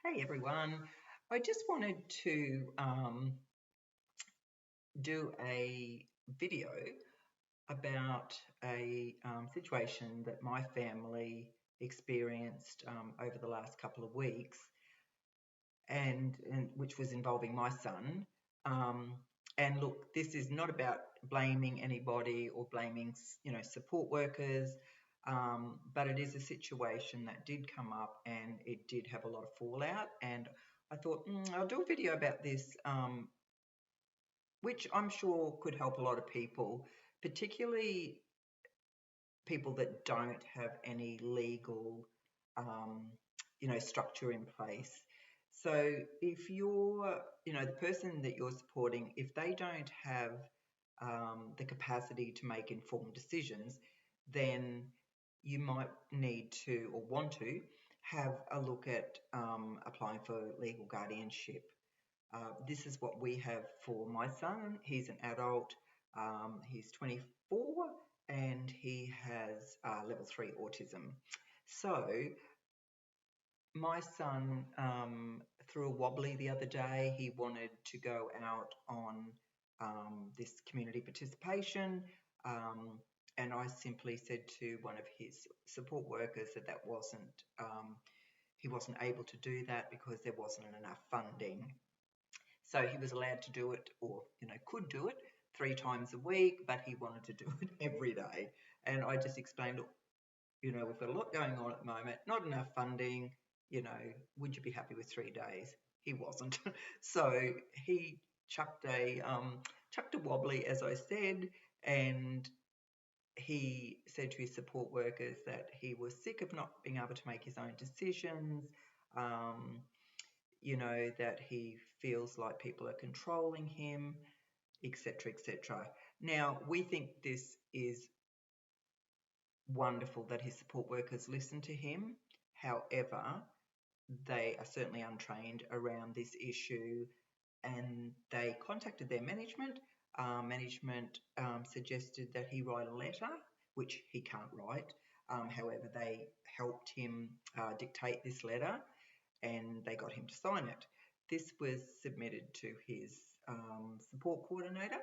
Hey everyone, I just wanted to do a video about a situation that my family experienced over the last couple of weeks, and which was involving my son. Um, and look, this is not about blaming anybody or blaming, support workers, but it is a situation that did come up and it did have a lot of fallout. And I thought, I'll do a video about this, which I'm sure could help a lot of people, particularly people that don't have any legal, um, structure in place. So if you're, the person that you're supporting, if they don't have the capacity to make informed decisions, then you might need to or want to have a look at applying for legal guardianship. This is what we have for my son. He's an adult. He's 24 and he has level 3 autism. So my son threw a wobbly the other day. He wanted to go out on this community participation. Um, and I simply said to one of his support workers that he wasn't able to do that because there wasn't enough funding. So he was allowed to do it, or could do it 3 times a week, but he wanted to do it every day. And I just explained, look, we've got a lot going on at the moment, not enough funding. You know, would you be happy with 3 days? He wasn't. So he chucked a wobbly, as I said, and he said to his support workers that he was sick of not being able to make his own decisions. Um, that he feels like people are controlling him, etc., etc. Now, we think this is wonderful that his support workers listen to him. However, they are certainly untrained around this issue and they contacted their management. Management suggested that he write a letter, which he can't write. However, they helped him dictate this letter and they got him to sign it. This was submitted to his support coordinator,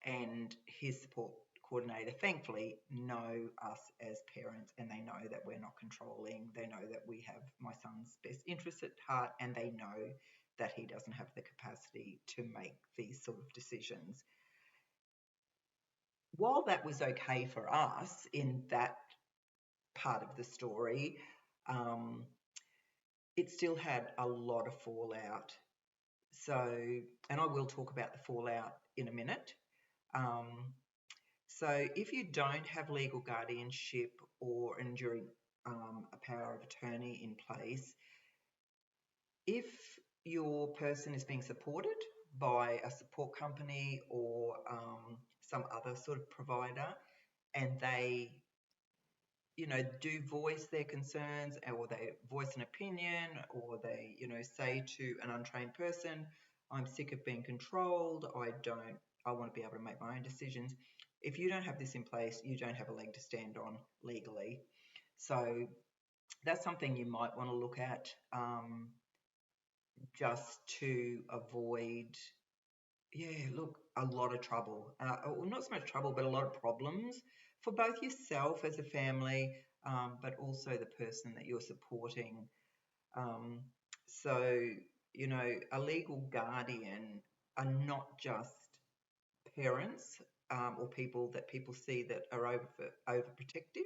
and his support coordinator thankfully know us as parents and they know that we're not controlling. They know that we have my son's best interests at heart and they know that he doesn't have the capacity to make these sort of decisions. While that was okay for us in that part of the story, um, it still had a lot of fallout. So, and I will talk about the fallout in a minute. Um, so, if you don't have legal guardianship or enduring a power of attorney in place, if your person is being supported by a support company or some other sort of provider, and they do voice their concerns or they voice an opinion or they, say to an untrained person, I'm sick of being controlled, I want to be able to make my own decisions. If you don't have this in place, you don't have a leg to stand on legally. So that's something you might want to look at just to avoid, look, a lot of trouble. Well, not so much trouble, but a lot of problems for both yourself as a family, but also the person that you're supporting. Um, so, a legal guardian are not just parents or people that people see that are overprotective.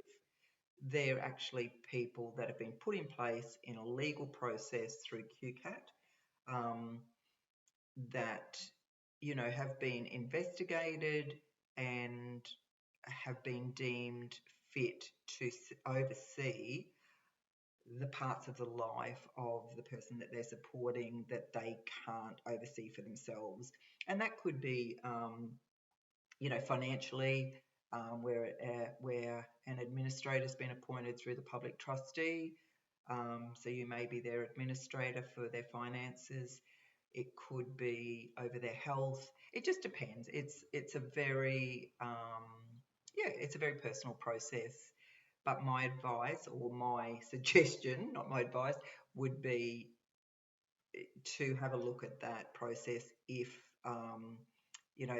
They're actually people that have been put in place in a legal process through QCAT um, that have been investigated and have been deemed fit to oversee the parts of the life of the person that they're supporting that they can't oversee for themselves. And that could be, financially, where an administrator's been appointed through the public trustee. So you may be their administrator for their finances. It could be over their health. It just depends. It's a very it's a very personal process. But my advice or my suggestion, not my advice, would be to have a look at that process if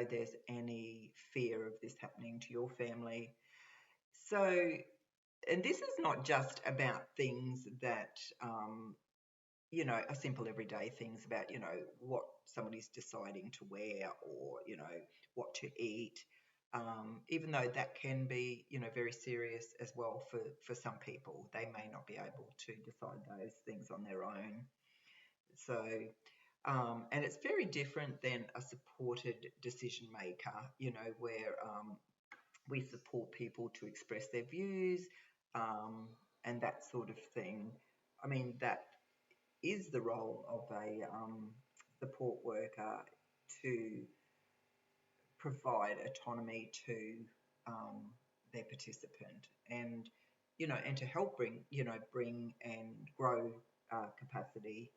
there's any fear of this happening to your family. So, and this is not just about things that are simple everyday things about what somebody's deciding to wear, or what to eat. Even though that can be very serious as well for some people, they may not be able to decide those things on their own. So, and it's very different than a supported decision maker, where we support people to express their views, and that sort of thing. I mean, that is the role of a support worker, to provide autonomy to their participant, and and to help bring and grow capacity.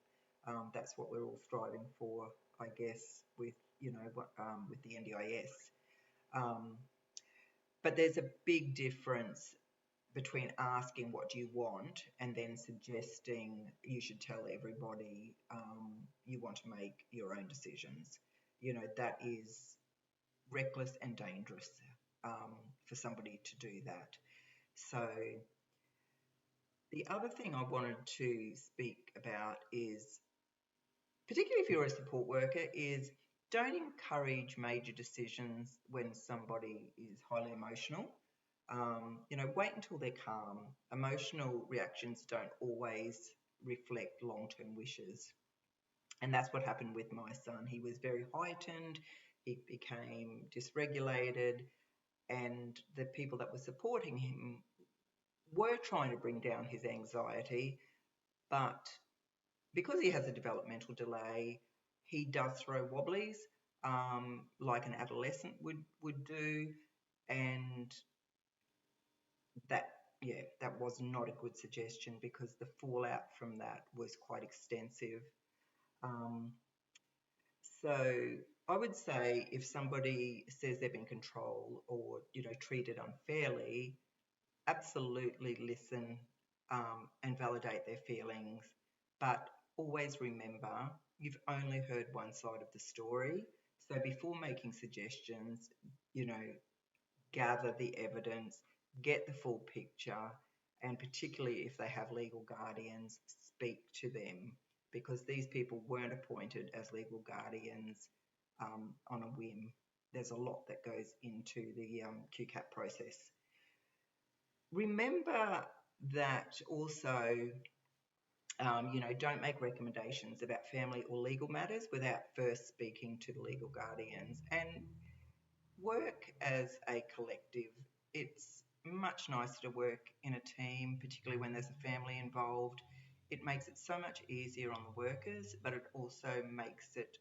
That's what we're all striving for, I guess, with with the NDIS. Um, but there's a big difference between asking what do you want and then suggesting you should tell everybody you want to make your own decisions. That is reckless and dangerous for somebody to do that. So the other thing I wanted to speak about is, particularly if you're a support worker, is don't encourage major decisions when somebody is highly emotional. Wait until they're calm. Emotional reactions don't always reflect long-term wishes. And that's what happened with my son. He was very heightened, he became dysregulated, and the people that were supporting him were trying to bring down his anxiety, but because he has a developmental delay, he does throw wobblies, like an adolescent would do, and that that was not a good suggestion, because the fallout from that was quite extensive. Um, so I would say if somebody says they've been controlled or treated unfairly, absolutely listen, and validate their feelings, but always remember you've only heard one side of the story. So before making suggestions, you know, gather the evidence, get the full picture, and particularly if they have legal guardians, speak to them, because these people weren't appointed as legal guardians on a whim. There's a lot that goes into the QCAP process. Remember that also, don't make recommendations about family or legal matters without first speaking to the legal guardians, and work as a collective. It's much nicer to work in a team, particularly when there's a family involved. It makes it so much easier on the workers, but it also makes it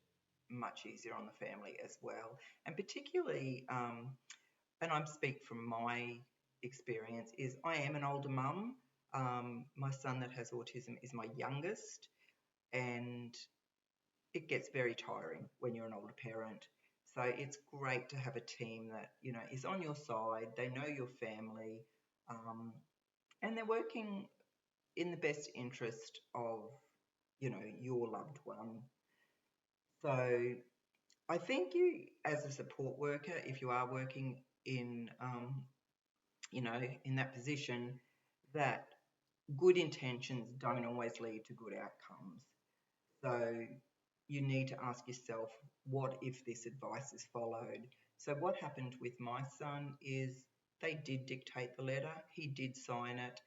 much easier on the family as well. And particularly, and I'm speak from my experience, is I am an older mum. My son that has autism is my youngest, and it gets very tiring when you're an older parent. So it's great to have a team that is on your side. They know your family, um, and they're working in the best interest of your loved one. So I think you, as a support worker, if you are working in in that position, that good intentions don't always lead to good outcomes. So you need to ask yourself, what if this advice is followed? So what happened with my son is they did dictate the letter, he did sign it,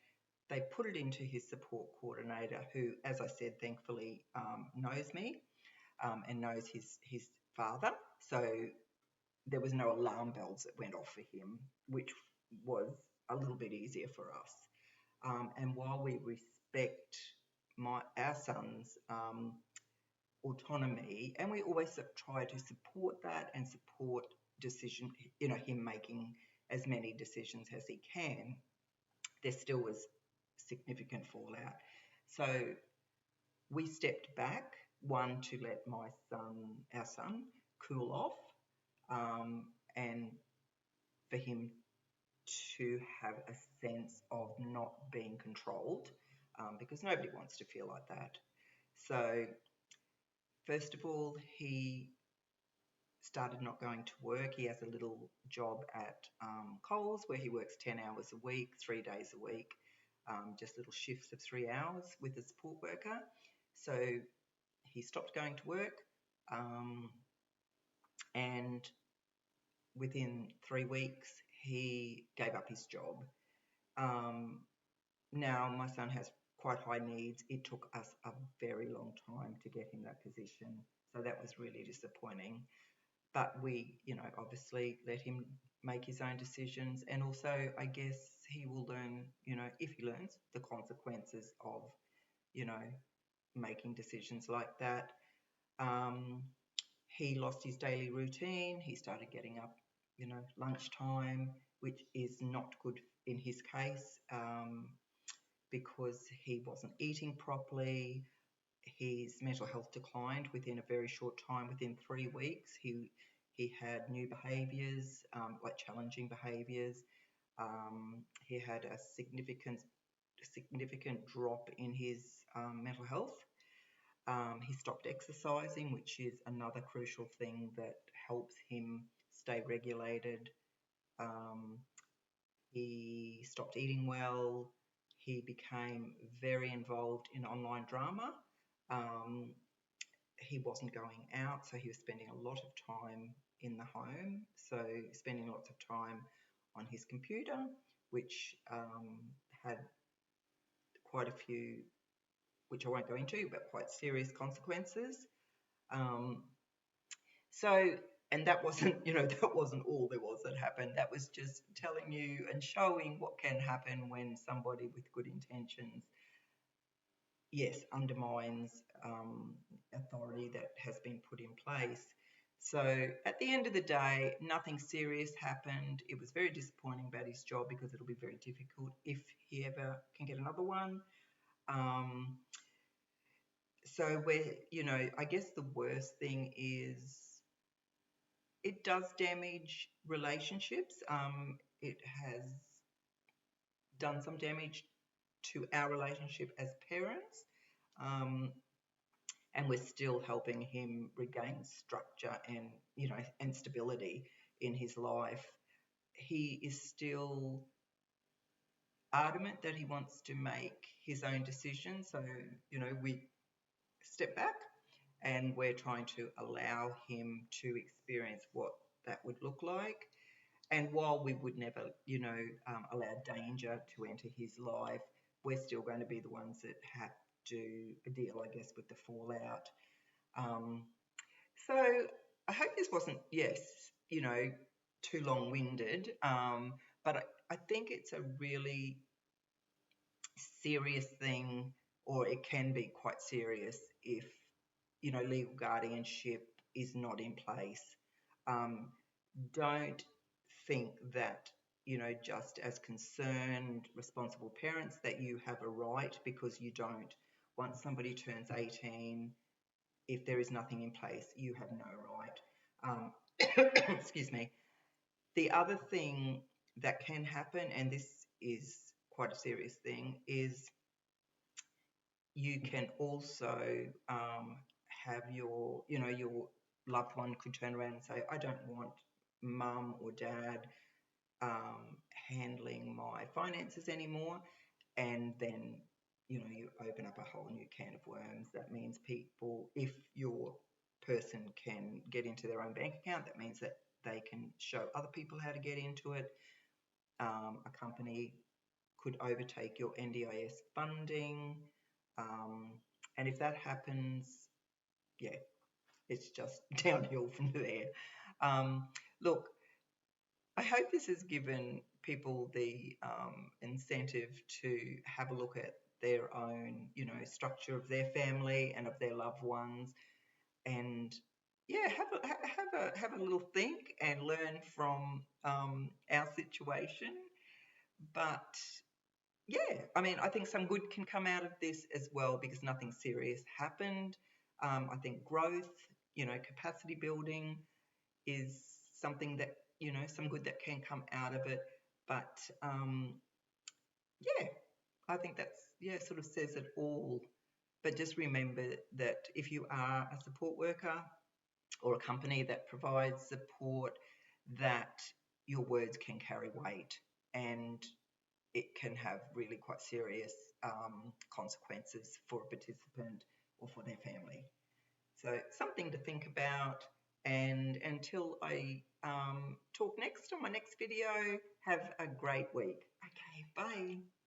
they put it into his support coordinator, who, as I said, thankfully knows me, and knows his father. So there was no alarm bells that went off for him, which was a little bit easier for us. And while we respect our son's autonomy, and we always try to support that and support decision, him making as many decisions as he can, there still was significant fallout. So we stepped back, one, to let our son, cool off, and for him to have a sense of not being controlled. because nobody wants to feel like that. So first of all, he started not going to work. He has a little job at Coles where he works 10 hours a week, 3 days a week, just little shifts of 3 hours with a support worker. So he stopped going to work, and within 3 weeks, he gave up his job. Now, my son has quite high needs. It took us a very long time to get him that position. So that was really disappointing. But we, obviously let him make his own decisions. And also, I guess he will learn, if he learns, the consequences of, making decisions like that. He lost his daily routine. He started getting up, lunchtime, which is not good in his case, because he wasn't eating properly. His mental health declined within a very short time. Within 3 weeks, he had new behaviours, like challenging behaviours. He had a significant drop in his mental health. He stopped exercising, which is another crucial thing that helps him stay regulated. He stopped eating well. He became very involved in online drama. He wasn't going out, so he was spending a lot of time in the home, so spending lots of time on his computer, which had quite a few, which I won't go into, but quite serious consequences. So, and that wasn't, that wasn't all there was that happened. That was just telling you and showing what can happen when somebody with good intentions, yes, undermines authority that has been put in place. So at the end of the day, nothing serious happened. It was very disappointing about his job because it'll be very difficult if he ever can get another one. So I guess the worst thing is it does damage relationships. It has done some damage to our relationship as parents. And we're still helping him regain structure and stability in his life. He is still adamant that he wants to make his own decisions. So, we step back and we're trying to allow him to experience what that would look like. And while we would never, allow danger to enter his life, we're still going to be the ones that have to deal, I guess, with the fallout. So I hope this wasn't, too long-winded, but I think it's a really serious thing, or it can be quite serious if, legal guardianship is not in place. Don't think that, just as concerned, responsible parents, that you have a right, because you don't. Once somebody turns 18, if there is nothing in place, you have no right. Excuse me. The other thing that can happen, and this is quite a serious thing, is you can also have your loved one could turn around and say, I don't want mum or dad handling my finances anymore. And then, you open up a whole new can of worms. That means people, if your person can get into their own bank account, that means that they can show other people how to get into it. A company could overtake your NDIS funding. And if that happens, yeah, it's just downhill from there. Look, I hope this has given people the incentive to have a look at their own, structure of their family and of their loved ones, and yeah, have a little think and learn from our situation. But yeah, I mean, I think some good can come out of this as well because nothing serious happened. I think growth, capacity building is something that, some good that can come out of it. But yeah, I think that's, yeah, sort of says it all. But just remember that if you are a support worker or a company that provides support, that your words can carry weight and it can have really quite serious consequences for a participant or for their family. So something to think about. And until I talk next on my next video, have a great week. Okay, bye.